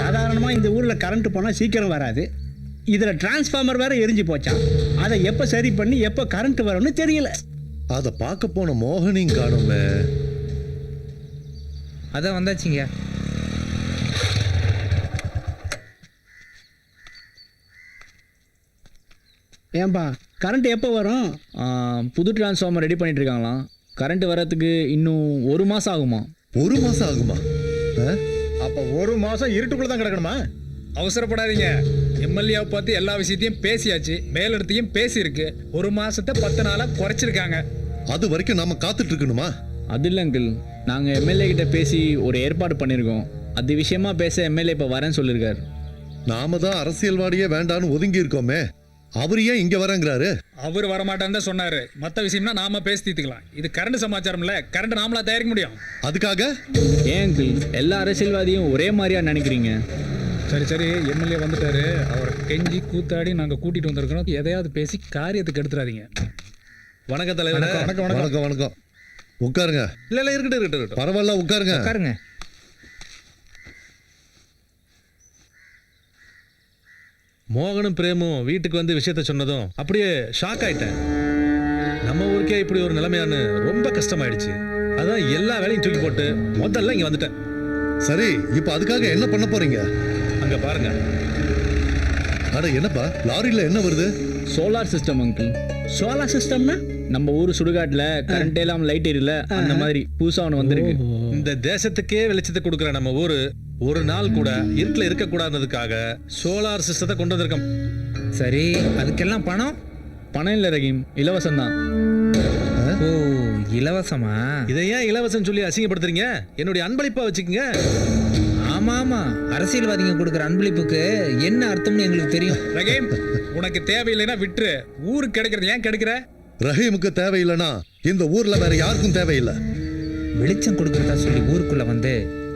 சாதாரணமாக இந்த ஊரில் கரண்ட் போனால் சீக்கிரம் வராது. இதில் டிரான்ஸ்ஃபார்மர் வேற எரிஞ்சு போச்சான். அதை எப்போ சரி பண்ணி எப்போ கரண்ட் வரும்னு தெரியல. அதை பார்க்க போன மோகனையும் காணுமே. அதான் வந்தாச்சுங்க. ஏன்பா கரண்ட் எப்போ வரும்? புது டிரான்ஸ்ஃபார்மர் ரெடி பண்ணிட்டு இருக்காங்களாம். கரண்ட் வரதுக்கு இன்னும் 1 மாதம் ஆகுமா? 1 மாசம் ஆகுமா? அப்போ 1 மாசம் இருட்டுக்குள்ள தான் கிடக்கணுமா? அவசரப்படாதீங்க. எம்எல்ஏவை பார்த்து எல்லா விஷயத்தையும் பேசியாச்சு, மேலிடத்தையும் பேசியிருக்கு. 1 மாசத்தை 10 நாளா குறைச்சிருக்காங்க. அது வரைக்கும் நாம காத்துட்டு இருக்கணுமா? அது இல்லை அங்கிள், நாங்கள் எம்எல்ஏ கிட்ட பேசி ஒரு ஏற்பாடு பண்ணியிருக்கோம். அது விஷயமா பேச எம்எல்ஏ இப்போ வரேன்னு சொல்லியிருக்காரு. நாம தான் அரசியல்வாடியே வேண்டான்னு ஒதுங்கி இருக்கோமே, அவர் ஏன் இங்க வரங்கிறாரு? அவர் வரமாட்டான்னு தான் சொன்னாரு. மற்ற விஷயம்னா நாம பேசி தீர்த்துக்கலாம். இது கரண்ட் சமாச்சாரம்ல, கரண்ட் நாமளா தயாரிக்க முடியும். அதுக்காக ஏன் அங்கிள் எல்லா அரசியல்வாதியும் ஒரே மாதிரியா நினைக்கிறீங்க? சரி சரி, எம்எல்ஏ வந்துட்டாரு. அவரை கெஞ்சி கூத்தாடி நாங்கள் கூட்டிட்டு வந்திருக்கிறோம். எதையாவது பேசி காரியத்துக்கு எடுத்துறாதீங்க. வணக்கம் தலைவர். வணக்கம் வணக்கம் வணக்கம். உட்காருங்க. இல்ல இல்ல, இருக்கட்டும். பரவாயில்ல, உட்காருங்க. உட்காருங்க. மோகனும் பிரேமும் வீட்டுக்கு வந்து விஷயத்த சொன்னதும் அப்படியே ஷாக் ஆயிட்டேன். நம்ம ஊருக்கே இப்படி ஒரு நிலைமையானு ரொம்ப கஷ்டமாயிடுச்சு. அதான் எல்லா வேலையும் தூக்கி போட்டு முதல்ல இங்க வந்துட்டேன். சரி, இப்ப அதுக்காக என்ன பண்ண போறீங்க? அங்க பாருங்க. அட என்னப்பா, லாரியில என்ன வருது? Solar system uncle. சோலார் சிஸ்டம்னா நம்ம ஊர் சுடுகாட்டில் கரண்ட் எல்லாம் லைட் எரியல, அந்த மாதிரி புதுசாக ஒன்று வந்திருக்கு. இந்த தேசத்துக்கே வெளிச்சத்தை கொடுக்குற நம்ம ஊரு ஒரு நாள் கூட இருட்டில் இருக்க கூடாதுக்காக சோலார் சிஸ்டத்தை கொண்டு வந்திருக்கோம். சரி, அதுக்கெல்லாம் பணம்? பணம் இல்லை ரஹீம், இலவசம் தான். ஓ, இலவசமா? இதை ஏன் இலவசம் சொல்லி அசிங்கப்படுத்துறீங்க? என்னுடைய அன்பளிப்பா வச்சுக்கோங்க. ஆமா ஆமா, அரசியல்வாதிங்க கொடுக்குற அன்பளிப்புக்கு என்ன அர்த்தம்னு எங்களுக்கு தெரியும். ரஹீம், உனக்கு தேவையில்லைன்னா விட்டுரு. ஊருக்கு கிடைக்கிறது ஏன் கிடைக்கிற? ரஹீமுக்கு தேவையில்லைன்னா இந்த ஊர்ல வேற யாருக்கும் தேவையில்லை. வெளிச்சம் கொடுக்கறதா சொல்லி ஊருக்குள்ள வந்து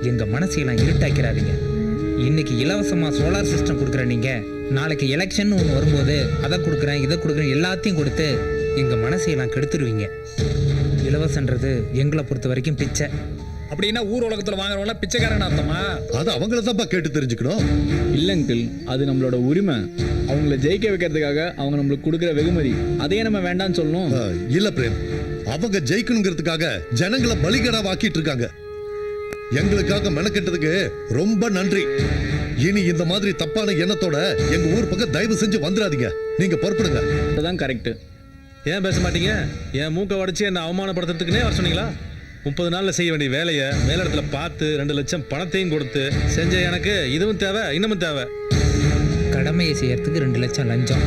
எங்க மனசையெல்லாம் இருட்டாக்கிறாதீங்க. இன்னைக்கு இலவசமா சோலார் சிஸ்டம் கொடுக்குற நீங்க, நாளைக்கு எலெக்ஷன் ஒன்று வரும்போது அதை கொடுக்குறேன் இதை கொடுக்குறேன் எல்லாத்தையும் கொடுத்து எங்க மனசையெல்லாம் கெடுத்துருவீங்க. இலவசன்றது எங்களை பொறுத்த வரைக்கும் பிச்சை. அப்படின்னா ஊர் உலகத்துல வாங்குறவங்கள பிச்சைக்காரன் அர்த்தமா? அது அவங்கள தான்ப்பா கேட்டு தெரிஞ்சுக்கணும். இல்லை அங்கிள், அது நம்மளோட உரிமை. அவங்கள ஜெயிக்க வைக்கிறதுக்காக அவங்க நம்மளுக்கு கொடுக்குற வெகுமதி, அதையே நம்ம வேண்டாம்னு சொல்லணும். இல்ல பிரேம், அவங்க ஜெயிக்கணுங்கிறதுக்காக ஜனங்களை பலிகடா வாக்கிட்டு இருக்காங்க. எங்களுக்காக மெனக்கெட்டதுக்கு ரொம்ப நன்றி. இனி இந்த மாதிரி தப்பான எண்ணத்தோட எங்க ஊர் பக்கம் தயவு செஞ்சு வந்துடாதீங்க. நீங்க பொறுப்படுங்க. அதுதான் கரெக்ட். ஏன் பேச மாட்டீங்க? என் மூக்க உடைச்சு என்ன அவமானப்படுத்துறதுக்குன்னே வர சொன்னீங்களா? 30 நாள்ல செய்ய வேண்டிய வேலையை மேலிடத்துல பார்த்து 2 லட்சம் பணத்தையும் கொடுத்து செஞ்ச எனக்கு இதுவும் தேவை, இன்னமும் தேவை. கடமையை செய்யறதுக்கு 2 லட்சம் லஞ்சம்.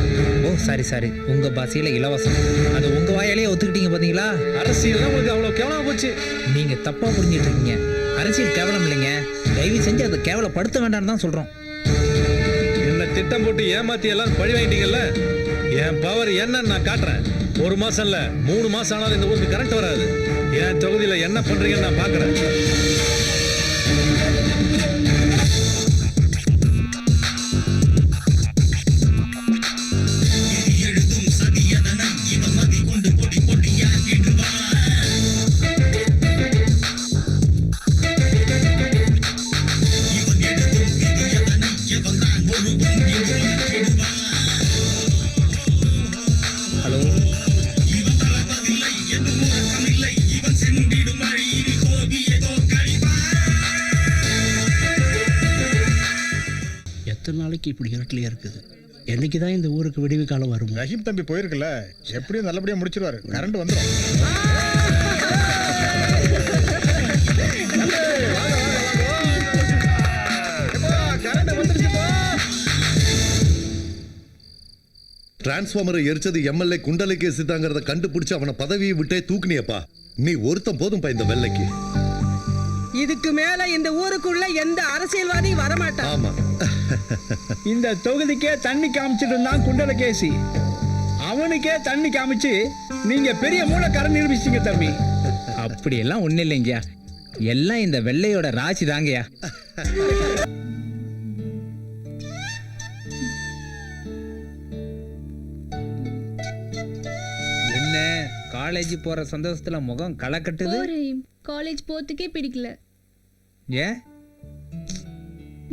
ஓ சாரி, உங்க பாஷையில இலவசம். அது உங்க வாயாலேயே ஒத்துக்கிட்டீங்க பாத்தீங்களா? அரசியல் உங்களுக்கு அவ்வளவு கேவலமா போச்சு. நீங்க தப்பா புரிஞ்சிட்டு இருக்கீங்க. அரசியல் கேவலம் இல்லைங்க. தயவு செஞ்சு அதை கேவலப்படுத்த வேண்டாம்னு தான் சொல்றோம். என்ன திட்டம் போட்டு ஏமாத்தி எல்லாரும் பழி வாங்கிட்டீங்கல்ல. என் பவர் என்னன்னு நான் காட்டுறேன். 1 மாசம் இல்ல 3 மாசம் ஆனாலும் இந்த ஊருக்கு கரண்ட் வராது. என் தொகுதியில என்ன பண்றீங்கன்னு நான் பாக்குறேன். ஹலோ, எத்தனை நாளைக்கு இப்படி இருட்டிலே இருக்குது? என்னைக்கு தான் இந்த ஊருக்கு விடிவு காலம் வரும்? ரஹீம் தம்பி போயிருக்குல்ல, எப்படியும் நல்லபடியா முடிச்சிருவாரு. கரண்ட் வந்துடும். டிரான்ஸ்பார்மரை எரிச்சது எம்எல்ஏ குண்டலைகேசி தாங்கிறத கண்டுபிடிச்சு அவனை பதவியை விட்டே தூக்குனியப்பா. நீ ஒருத்தன் போதும்பா இந்த வெள்ளைக்கு. இதுக்கு மேல இந்த ஊருக்குள்ள எந்த அரசியல்வாதி வரமாட்டான். ஆமா, இந்த தொகுதிக்கே தண்ணி காமிச்சிட்டு இருந்தான் குண்டலகேசி. அவனுக்கே தண்ணி காமிச்சு நீங்க பெரிய மூலக்காரன் நிரூபிச்சீங்க தம்பி. அப்படியெல்லாம் ஒன்றும் இல்லைங்கய்யா. எல்லாம் இந்த வெள்ளையோட ராசி தாங்கய்யா. என்ன காலேஜ் போற சந்தோஷத்துல முகம் களை கட்டுது? காலேஜ் போறதுக்கே பிடிக்கல. ஏன்?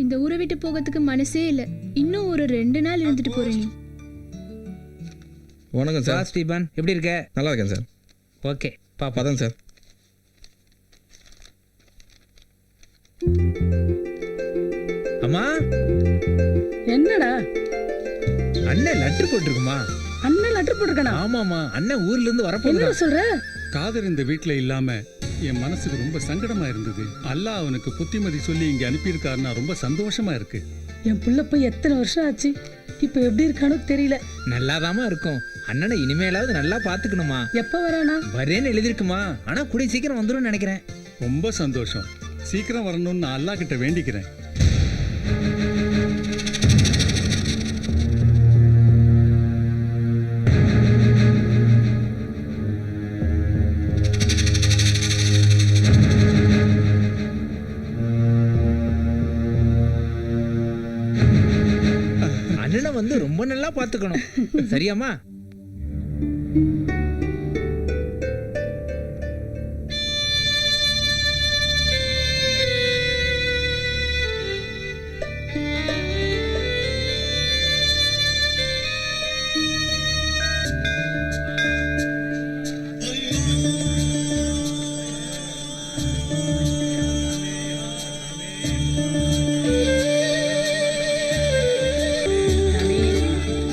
இந்த ஊரை விட்டு போகிறதுக்கு மனசே இல்லை. இன்னும் ஒரு 2 நாள் இருந்துட்டு போறேன். வணக்கம் சார் ஸ்டீபன், எப்படி இருக்க? நல்லா இருக்கேன் சார். ஓகே பாப்பா. பதம் சார். அம்மா, என்னடா அண்ணன் லெட்டர் போட்டிருக்குமா? அண்ணன் லெட்டர் போட்டிருக்கானா? ஆமாமா, அண்ணன் ஊர்ல இருந்து வரப்போகுது. என்ன சொல்ற? காதர் இந்த வீட்டுல இல்லாம என் மனசுக்கு ரொம்ப சங்கடமா இருந்தது. அல்லாஹ் அவனுக்கு புத்திமதி சொல்லி இங்க அனுப்பியிருக்காருன்னா ரொம்ப சந்தோஷமா இருக்கு. என் புள்ள போய் எத்தனை வருஷம் ஆச்சு, இப்ப எப்படி இருக்கானோ தெரியல. நல்லாதாமா இருக்கும். அண்ணனை இனிமேலாவது நல்லா பாத்துக்கணுமா. எப்ப வரானா? வரேன்னு எழுதிருக்குமா, ஆனா கூடிய சீக்கிரம் வந்துடும் நினைக்கிறேன். ரொம்ப சந்தோஷம். சீக்கிரம் வரணும்னு நான் அல்லாஹ் கிட்ட வேண்டிக்கிறேன். அண்ணனை வந்து ரொம்ப நல்லா பாத்துக்கணும். சரியாம்மா?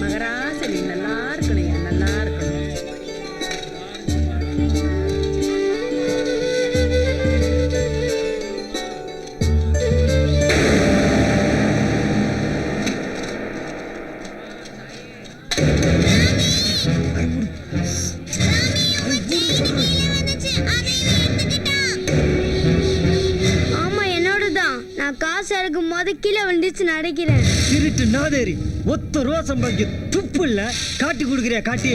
மகராசனி நல்லா இருக்கணும், நல்லா இருக்கணும். ஆமா, என்னோடதான். நான் காசு இறக்கும் போது கீழே வந்துச்சு நடக்கிறேன். திருட்டு நாதேரி, 1 ரூபா சம்பாதிக்க துப்பு இல்ல. காட்டி கொடுக்குறியா காட்டி?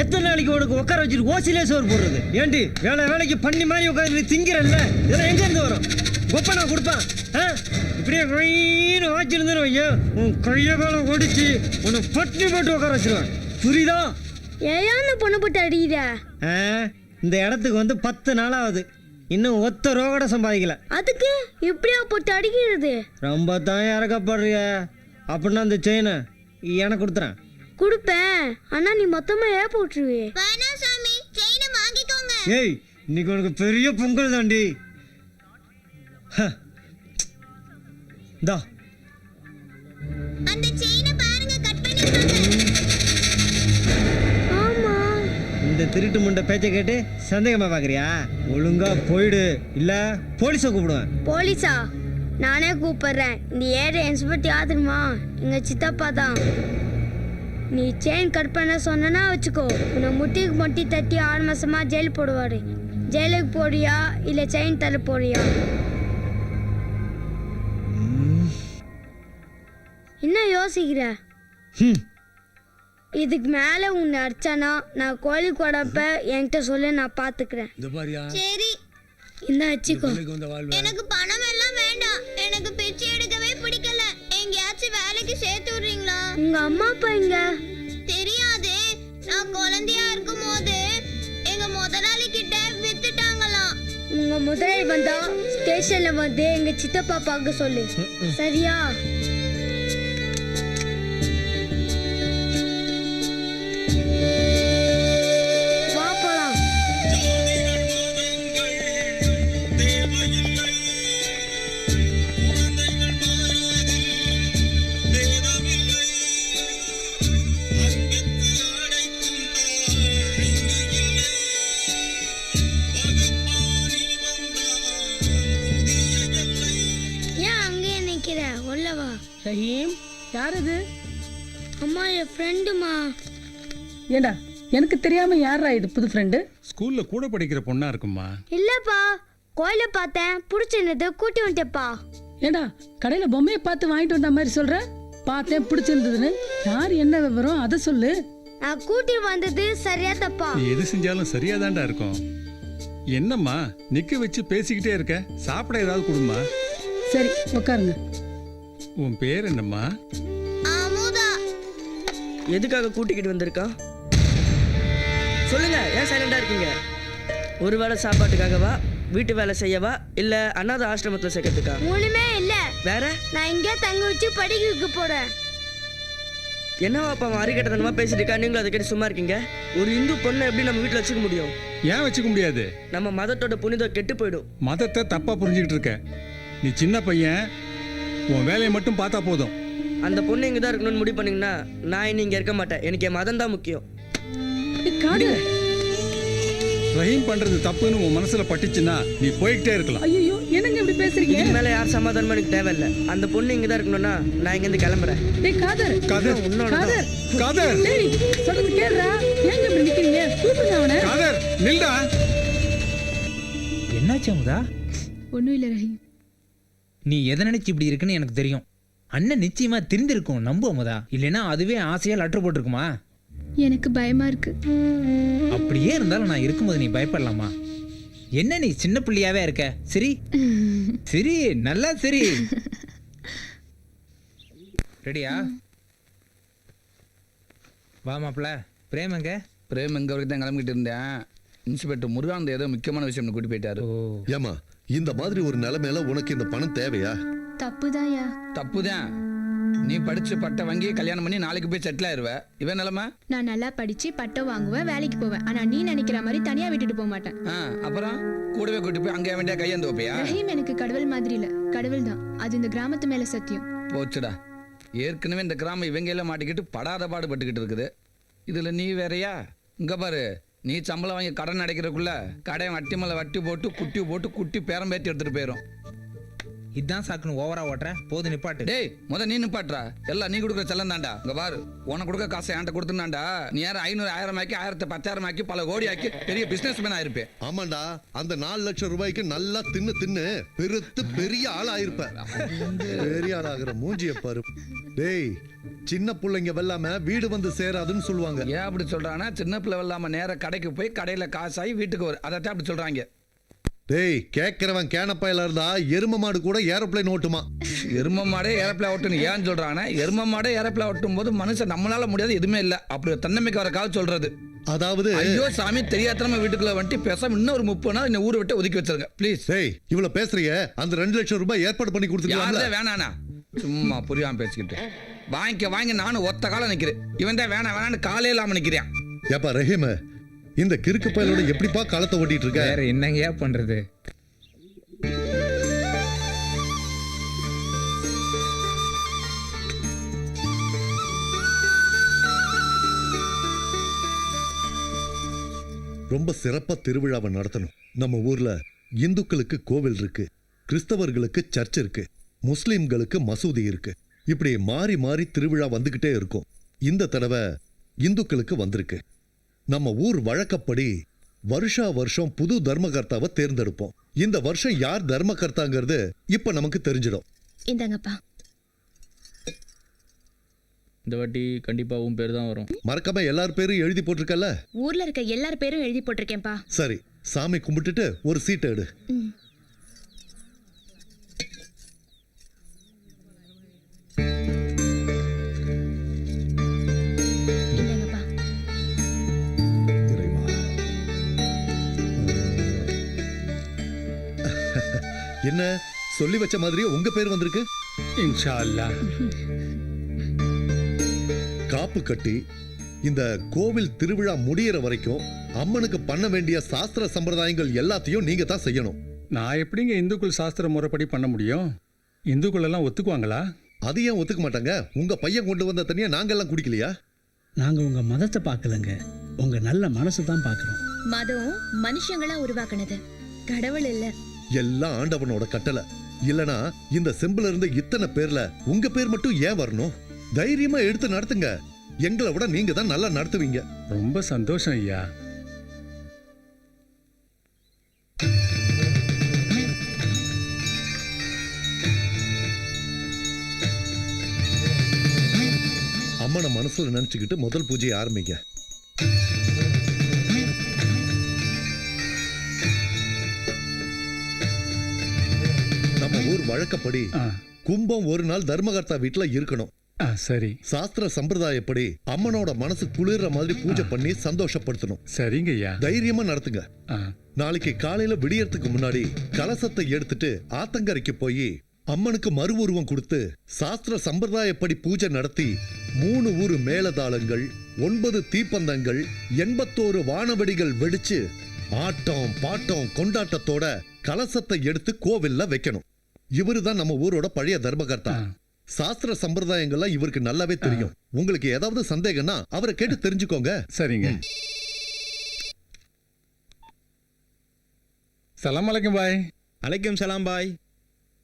எத்தனை நாளைக்கு உனக்கு உட்கார வச்சுட்டு ஓசிலே சோறு போடுறது? ஏண்டி வேலைக்கு பண்ணி மாதிரி உட்காந்து திங்கிறல்ல, இதெல்லாம் எங்க இருந்து வரும்? கொப்ப நான் கொடுப்பேன். இப்படியே கையின்னு வாச்சிருந்தேன்னு வையா, உன் கைய கால ஒடிச்சு உன்னை பட்டி போட்டு உட்கார வச்சிருவேன். புரியுதா? ஏன் அந்த பொண்ணு போட்டு அடிக்கிற? இந்த இடத்துக்கு வந்து 10 நாள் ஆகுது, இன்னும் 1 ரூபா கூட சம்பாதிக்கல. அதுக்கு இப்படியா போட்டு அடிக்கிறது? ரொம்ப தான் இறக்கப்படுறிய. அப்படின்னா அந்த செயினை எனக்கு கொடுத்துறேன். கொடுப்பேன், ஆனா நீ மொத்தமா போட்டுருவே. வேணாம் சாமி, செயினை வாங்கிக்கோங்க. ஏய், இன்னைக்கு உனக்கு பெரிய பொங்கல் தாண்டி. அந்த செயினை பாருங்க, கட் பண்ணிருக்காங்க. ஆமா, இந்த திருட்டு முண்டை பேச்சை கேட்டு சந்தேகமா பாக்குறியா? ஒழுங்கா போயிடு, இல்ல போலீஸை கூப்பிடுவேன். போலீஸா? நானே கூப்பிடுறேன். இந்த ஏரியா இன்ஸ்பெக்டர் யாருமா? எங்க சித்தப்பா தான். நீ செயின் கட் பண்ண சொன்னா வச்சுக்கோ, உன்னை முட்டிக்கு மொட்டி தட்டி 6 மாசமா ஜெயில் போடுவாரு. ஜெயிலுக்கு போறியா இல்ல செயின் தர போறியா? என்ன யோசிக்கிற? இதுக்கு மேல உன்னை அடிச்சானா நான் கோழி கொடப்ப என்கிட்ட சொல்லு, நான் பாத்துக்கிறேன். சரி, இந்த வச்சுக்கோ. எனக்கு பணம் எல்லாம் வேண்டாம். எனக்கு பிச்சை எடுக்கவே பிடிக்கல. எங்கயாச்சும் வேலைக்கு சேர்த்து விடுறீங்களா? உங்க அம்மா அப்பா எங்க? தெரியாதே. நான் குழந்தையா இருக்கும் போது எங்க முதலாளி கிட்ட வித்துட்டாங்களாம். உங்க முதலாளி வந்தா ஸ்டேஷன்ல வந்து எங்க சித்தப்பா பார்க்க சொல்லு, சரியா? ரஹீம், யார் அது? அம்மா, என் ஃப்ரெண்டுமா. ஏண்டா, எனக்கு தெரியாம யாரா இது புது ஃப்ரெண்டு? ஸ்கூல்ல கூட படிக்கிற பொண்ணா இருக்குமா? இல்லப்பா, கோயில பார்த்தேன், பிடிச்சிருந்தது, கூட்டி வந்துட்டேப்பா. ஏண்டா, கடையில பொம்மையை பார்த்து வாங்கிட்டு வந்த மாதிரி சொல்ற? பார்த்தேன், பிடிச்சிருந்ததுன்னு. யார், என்ன விவரம், அதை சொல்லு. நான் கூட்டி வந்தது சரியா தப்பா? நீ எது செஞ்சாலும் சரியா தான்டா இருக்கும். என்னம்மா நிக்க வச்சு பேசிக்கிட்டே இருக்க? சாப்பிட ஏதாவது கொடுமா. சரி, உட்காருங்க. உன் பேர் என்னம்மா? அமுதா. எதுக்காக கூட்டிக்கிட்டு வந்திருக்கா சொல்லுங்க? ஏன் சைலண்டா இருக்கீங்க? ஒரு வேளை சாப்பாட்டுக்காகவா, வீட்டு வேலை செய்யவா, இல்ல அனாதை ஆசிரமத்துல சேர்க்கறதுக்கா? ஒண்ணுமே இல்ல. வேற நான் இங்கே தங்க வச்சு படிக்க வைக்க போறேன். என்னவாப்பா அவன் அறிக்கட்டதனமா பேசிட்டு இருக்கா, நீங்களும் அதை கேட்டு சும்மா இருக்கீங்க? ஒரு இந்து பொண்ணை எப்படி நம்ம வீட்டில் வச்சுக்க முடியும்? ஏன் வச்சுக்க முடியாது? நம்ம மதத்தோட புனிதம் கெட்டு போயிடும். மதத்தை தப்பா புரிஞ்சுக்கிட்டு இருக்க. நீ சின்ன பையன், உன் வேலையை மட்டும் பார்த்தா போதும். அந்த பொண்ணு இங்கே தான் இருக்கணும்னு முடிவு பண்ணீங்கன்னா நான் இனி இங்கே இருக்க மாட்டேன். எனக்கு என் மதம் தான் முக்கியம். ரஹீம் பண்றது தப்புன்னு உன் மனசுல பட்டுச்சுன்னா நீ போய்கிட்டே இருக்கலாம். ஐயோ என்னங்க இப்படி பேசுறீங்க? இதுக்கு மேல யார் சமாதானமும் எனக்கு தேவையில்லை. அந்த பொண்ணு இங்கே தான் இருக்கணும்னா நான் இங்கேருந்து கிளம்புறேன். டேய் காதர், காதர், காதர், காதர், டேய் சொல்றது கேளுடா. ஏங்க இப்படி நிக்கிறீங்க? கூப்பிடுங்க அவனை. காதர் நில்டா. என்னாச்சு அமுதா? ஒன்றும் இல்லை ரஹீம். நீ எதை நினைச்சு இப்படி இருக்குன்னு எனக்கு தெரியும். அண்ணன் நிச்சயமா தெரிந்திருக்கும், நம்பு அமுதா. இல்லைன்னா அதுவே ஆசையா லெட்டர் போட்டிருக்குமா? எனக்கு பயமா இருக்கு. அப்படியே இருந்தாலும் நான் இருக்கும்போது நீ பயப்படலாமா? என்ன நீ சின்ன பிள்ளையாவே இருக்க? சரி சரி, நல்லா சரி. ரெடியா? வா மாப்பிள்ள. பிரேம் எங்க? பிரேம் எங்க வரைக்கும் தான் கிளம்பிட்டு இருந்தேன். இன்ஸ்பெக்டர் முருகானந்த ஏதோ முக்கியமான விஷயம் கூட்டி போயிட்டாரு. ஏமா இந்த மாதிரி ஒரு நிலைமையில உனக்கு இந்த பணம் தேவையா? தப்புதான்யா. தப்புதான். நீ படிச்சு பட்டம் வாங்கி கல்யாணம் பண்ணி நாளைக்கு போய் செட்டில் ஆயிருவ. இவன் நிலைமை? நான் நல்லா படிச்சு பட்டம் வாங்குவேன், வேலைக்கு போவேன். ஆனா நீ நினைக்கிற மாதிரி தனியா விட்டுட்டு போக மாட்டேன். அப்புறம் கூடவே கூட்டி போய் அங்கே வேண்டிய கையேந்து வைப்பியா? ரஹீம் எனக்கு கடவுள் மாதிரி இல்ல, கடவுள் தான். அது இந்த கிராமத்து மேல சத்தியம். போச்சுடா. ஏற்கனவே இந்த கிராமம் இவங்க எல்லாம் மாட்டிக்கிட்டு படாத பாடுபட்டுக்கிட்டு இருக்குது. இதுல நீ வேறையா? இங்க பாரு, நீ சம்பளம் வாங்கி கடன் அடைக்கிறதுக்குள்ள கடையை வட்டி மேல வட்டி போட்டு குட்டி பேரம் பேத்தி எடுத்துட்டு போயிடும். இதான் சாக்குன்னு ஓவரா ஓட்டுற. போது நிப்பாட்டு. டேய் நீ நிப்பாட்டுறா. எல்லாம் நீ கொடுக்குற செல்லம் தாண்டா. இங்க பாரு, உனக்கு கொடுக்க காசை என்கிட்ட கொடுத்துனாண்டா நீ யாரும் 500 1000 ஆக்கி 1000 10,000 ஆக்கி பல கோடி ஆக்கி பெரிய பிசினஸ் மேன் ஆயிருப்பேன். ஆமாண்டா, அந்த 4 லட்சம் ரூபாய்க்கு நல்லா தின்னு பெருத்து பெரிய ஆள் ஆயிருப்ப. பெரிய ஆள் ஆகிற மூஞ்சிய பாரு. டேய், சின்ன பிள்ளைங்க வெல்லாம வீடு வந்து சேராதுன்னு சொல்லுவாங்க. ஏன் அப்படி சொல்றானா? சின்ன பிள்ளை வெல்லாம நேர கடைக்கு போய் கடையில காசாகி வீட்டுக்கு வரும். அதைத்தான் அப்படி சொல்றாங்க. டேய், கேட்கிறவன் கேனப்பாயில இருந்தா எரும மாடு கூட ஏரோப்ளேன் ஓட்டுமா? எரும மாடே ஏரோப்ளேன் ஓட்டுன்னு ஏன்னு சொல்றாங்கன்னா, எரும மாடே ஏரோப்ளேன் ஓட்டும் போது மனுஷன் நம்மளால முடியாது எதுவுமே இல்லை அப்படி தன்னம்பிக்கை வர கால் சொல்றது. அதாவது ஐயோ சாமி தெரியாதனமா வீட்டுக்குள்ள வந்துட்டு பேசாம இன்னும் ஒரு 30 நாள் இந்த ஊரை விட்டு ஒதுக்கி வச்சிருங்க ப்ளீஸ். டேய், இவ்வளவு பேசுறீங்க, அந்த 2 லட்சம் ரூபாய் ஏற்பாடு பண்ணி கொடுத்துருக்காங்க. வேணாண்ணா, சும்மா புரியாம பேசிக்கிட்டு வாங்கி நானும் ஒத்த காலம் நிக்கிறேன். இவன் தான் வேணான்னு காலே இல்லாம நிக்கிறேன். ஏப்பா ரஹீம், இந்த கிறுக்கு பயலோட எப்படிப்பா காலத்தை ஓட்டிட்டு இருக்க? வேற என்னங்கயா பண்றது? ரொம்ப சிறப்பா திருவிழாவை நடத்தணும். நம்ம ஊர்ல இந்துக்களுக்கு கோவில் இருக்கு, கிறிஸ்தவர்களுக்கு சர்ச் இருக்கு, முஸ்லிம்களுக்கு மசூதி இருக்கு. இப்படி மாறி மாறி திருவிழா வந்துகிட்டே இருக்கும். இந்த தடவை இந்துக்களுக்கு வந்திருக்கு. நம்ம ஊர் வழக்கப்படி வருஷா வருஷம் புது தர்மகர்த்தாவை தேர்ந்தெடுப்போம். இந்த வருஷம் யார் தர்மகர்த்தாங்கிறது இப்ப நமக்கு தெரிஞ்சிடும். இந்தாங்கப்பா. இந்த வாட்டி கண்டிப்பா உன் பேர் தான் வரும். மறக்காம எல்லார் பேரும் எழுதி போட்டிருக்கல? ஊர்ல இருக்க எல்லார் பேரும் எழுதி போட்டிருக்கேன்ப்பா. சரி, சாமி கும்பிட்டுட்டு ஒரு சீட்டை எடு. இந்தாங்கப்பா. என்ன சொல்லி வச்ச மாதிரியே உங்க பேர் வந்திருக்கு. இன்ஷா அல்லாஹ். காப்பு கட்டி இந்த கோவில் திருவிழா முடியிற வரைக்கும் அம்மனுக்கு பண்ண வேண்டிய சாஸ்திர சம்பிரதாயங்கள் எல்லாத்தையும் நீங்க தான் செய்யணும். நான் எப்படிங்க இந்துக்கள் சாஸ்திர முறைப்படி பண்ண முடியும்? இந்துக்கள் எல்லாம் ஒத்துக்குவாங்களா? அது ஏன் ஒத்துக்க மாட்டாங்க? உங்க பையன் கொண்டு வந்த தனியா நாங்கெல்லாம் குடிக்கலையா? நாங்க உங்க மதத்தை பார்க்கலங்க, உங்க நல்ல மனசு தான் பார்க்கிறோம். மதம் மனுஷங்களா உருவாக்குனது, கடவுள் இல்ல. எல்லாம் ஆண்டவனோட கட்டளை. இல்லனா இந்த செம்புல இருந்து இத்தனை பேர்ல உங்க பேர் மட்டும் ஏன் வரணும்? தைரியமா எடுத்து நடத்துங்க. எங்களை விட நீங்க தான் நல்லா நடத்துவீங்க. ரொம்ப சந்தோஷம் ஐயா. அம்மனை மனசுல நினைச்சுக்கிட்டு முதல் பூஜையை ஆரம்பிங்க. நம்ம ஊர் வழக்கப்படி கும்பம் ஒரு நாள் தர்மகர்த்தா வீட்டுல இருக்கணும். சரி. சாஸ்திர சம்பிரதாயப்படி அம்மனோட மனசு குளிர்ற மாதிரி பூஜை பண்ணி சந்தோஷப்படுத்தணும். சரிங்க ஐயா. தைரியமா நடத்துங்க. நாளைக்கு காலையில விடியறதுக்கு முன்னாடி கலசத்தை எடுத்துட்டு ஆத்தங்கரைக்கு போய் அம்மனுக்கு மறு உருவம் கொடுத்து சாஸ்திர சம்பிரதாயப்படி பூஜை நடத்தி 3 ஊரு மேளதாளங்கள் 9 தீப்பந்தங்கள் 81 வானவெடிகள் வெடிச்சு ஆட்டம் பாட்டம் கொண்டாட்டத்தோட கலசத்தை எடுத்து கோவில்ல வைக்கணும். இவருதான் நம்ம ஊரோட பழைய தர்மகர்த்தா. சாஸ்திர சம்பிரதாயங்கள்லாம் இவருக்கு நல்லாவே தெரியும். உங்களுக்கு ஏதாவது சந்தேகம்னா அவரை கேட்டு தெரிஞ்சுக்கோங்க. சரிங்க. சலாம் அலைக்கும் பாய். அலைக்கும் சலாம் பாய்.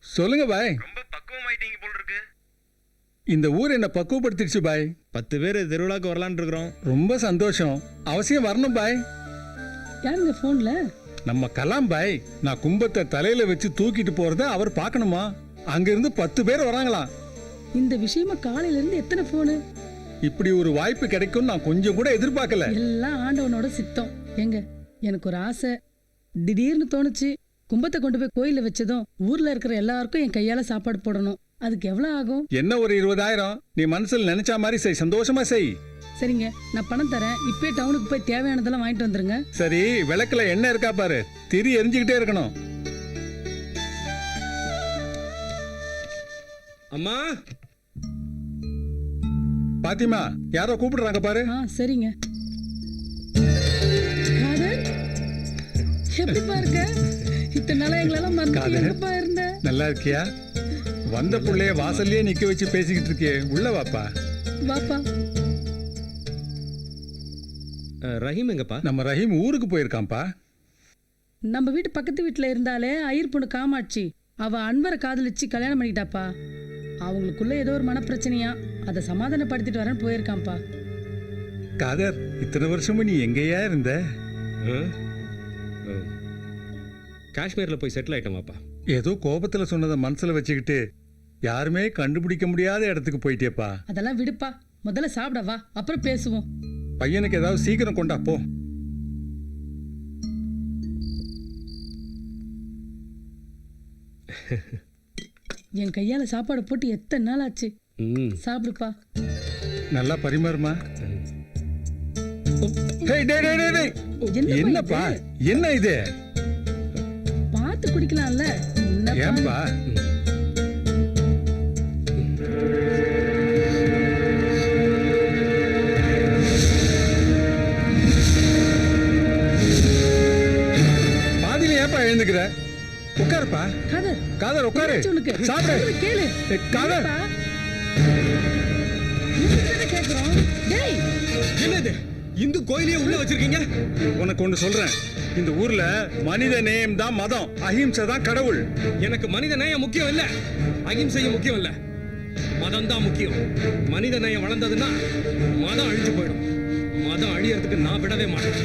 சொல்லுங்க பாய். ரொம்ப பக்குவமாயிட்டீங்க போல இருக்கு. இந்த ஊர் என்ன பக்குவப்படுத்திடுச்சு பாய். 10 பேர் திருவிழாக்கு வரலான்னு இருக்கிறோம். ரொம்ப சந்தோஷம். அவசியம் வரணும் பாய். யாருங்க போன்ல? நம்ம கலாம் பாய். நான் கும்பத்தை தலையில வச்சு தூக்கிட்டு போறத அவர் பார்க்கணுமா? அங்கிருந்து 10 பேர் வராங்களாம். இந்த விஷயமா காலையில இருந்து எத்தனை போனு? இப்படி ஒரு வாய்ப்பு கிடைக்கும் நான் கொஞ்சம் கூட எதிர்பார்க்கல. எல்லாம் ஆண்டவனோட சித்தம். எங்க எனக்கு ஒரு ஆசை திடீர்னு தோணுச்சு. கும்பத்தை கொண்டு போய் கோயில வச்சதும் ஊர்ல இருக்கிற எல்லாருக்கும் என் கையால சாப்பாடு போடணும். அதுக்கு எவ்வளவு ஆகும்? என்ன ஒரு 20,000 நீ மனசுல நினைச்ச மாதிரி செய். சந்தோஷமா செய். சரிங்க, நான் பணம் தரேன். இப்பே டவுனுக்கு போய் தேவையானதெல்லாம் வாங்கிட்டு வந்துருங்க. சரி, விளக்குல எண்ணெய் இருக்கா பாரு. திரி எரிஞ்சுக்கிட்டே இருக்கணும். அம்மா பாத்திமா, யாரோ கூப்பிடுறாங்க பாரு. சரிங்க. எப்படி பாருங்க, இத்தனை நாளா எங்களெல்லாம் மறந்து எங்கப்பா இருந்த? நல்லா இருக்கியா? வந்த புள்ளைய வாசல்லயே நிக்க வச்சு பேசிக்கிட்டு இருக்கே. உள்ள வாப்பா. வாப்பா. ரஹீம் எங்கப்பா? நம்ம ரஹீம் ஊருக்கு போயிருக்கான்ப்பா. நம்ம வீட்டு பக்கத்து வீட்டுல இருந்தாலே ஐயர் பொண்ணு காமாட்சி, அவ அன்வரை காதலிச்சு கல்யாணம் பண்ணிக்கிட்டாப்பா. அவங்களுக்குள்ள ஏதோ ஒரு மனப்பிரச்சனையா, அதை சமாதானப்படுத்திட்டு வரேன்னு போயிருக்கான்ப்பா. காதர், இத்தனை வருஷமும் நீ எங்கேயா இருந்த? காஷ்மீர்ல போய் செட்டில் ஆயிட்டோமாப்பா. ஏதோ கோபத்துல சொன்னதை மனசுல வச்சுக்கிட்டு யாருமே கண்டுபிடிக்க முடியாத இடத்துக்கு போயிட்டேப்பா. அதெல்லாம் விடுப்பா, முதல்ல சாப்பிட வா, அப்புறம் பேசுவோம். பையனுக்கு ஏதாவது சீக்கிரம் கொண்டா போ. என் கையால சாப்பாடு போட்டு எத்தனை நாள் ஆச்சு. சாப்பிடுப்பா. நல்லா பரிமாறுமா. என்னப்பா, என்ன இது? பார்த்து குடிக்கலாம்ல. ஏன்பா? பாதியில ஏன்பா எழுந்துக்கிற? உட்காருப்பா. காதர் உட்காரு. சாப்பிடு. கேளு. காதர், என்னது இந்து கோயிலையே உள்ள வச்சிருக்கீங்க? உனக்கு ஒண்ணு சொல்றேன். இந்த ஊர்ல மனித நேயம் தான் மதம், அஹிம்சை தான் கடவுள். எனக்கு மனித நேயம் முக்கியம் இல்ல, அஹிம்சையும் முக்கியம் இல்ல, மதம் தான் முக்கியம். மனித நேயம் வளர்ந்ததுன்னா மதம் அழிஞ்சு போயிடும். மதம் அழியறதுக்கு நான் விடவே மாட்டேன்.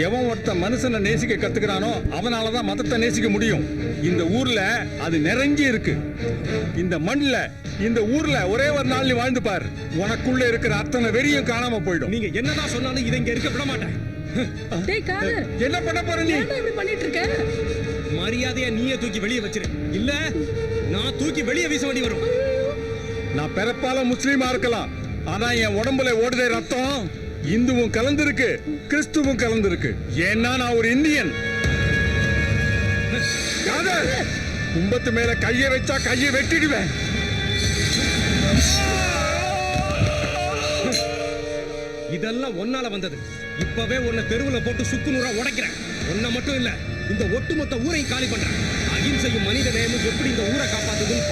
எவன் ஒருத்த மனுஷனை நேசிக்க கத்துக்கிறானோ அவனாலதான் மதத்தை நேசிக்க முடியும். இந்த ஊர்ல அது நிறைஞ்சி இருக்கு. இந்த மண்ணுல, இந்த ஊர்ல ஒரே ஒரு நாள் நீ வாழ்ந்து பார், உனக்குள்ள இருக்கிற அத்தனை வெறியும் காணாம போயிடும். நீங்க என்னதான் சொன்னாலும் இதை இங்க இருக்க விட மாட்டேன். என்ன பண்ண போற நீ? இப்படி பண்ணிட்டு இருக்க? மரியாதையா நீயே தூக்கி வெளியே வச்சிரு, இல்ல நான் தூக்கி வெளியே வீச வேண்டி வரும். நான் பிறப்பால முஸ்லீமா இருக்கலாம், ஆனா என் உடம்புல ஓடுற ரத்தம் இந்துவும் கலந்திருக்கு, கிறிஸ்துவும் கலந்திருக்கு. ஏன்னா நான் ஒரு இந்தியன். கும்பத்து மேல கையை வச்சா கையை வெட்டிடுவேன். இதெல்லாம் ஒன்னால வந்தது. இப்பவே உன்னை தெருவுல போட்டு சுக்கு நூறா உடைக்கிறேன். உன்னை மட்டும் இல்ல, இந்த ஒட்டுமொத்த ஊரையும் காலி பண்றேன். அகிம்சையும் மனித நேயமும் எப்படி இந்த ஊரை காப்பாத்துதுன்னு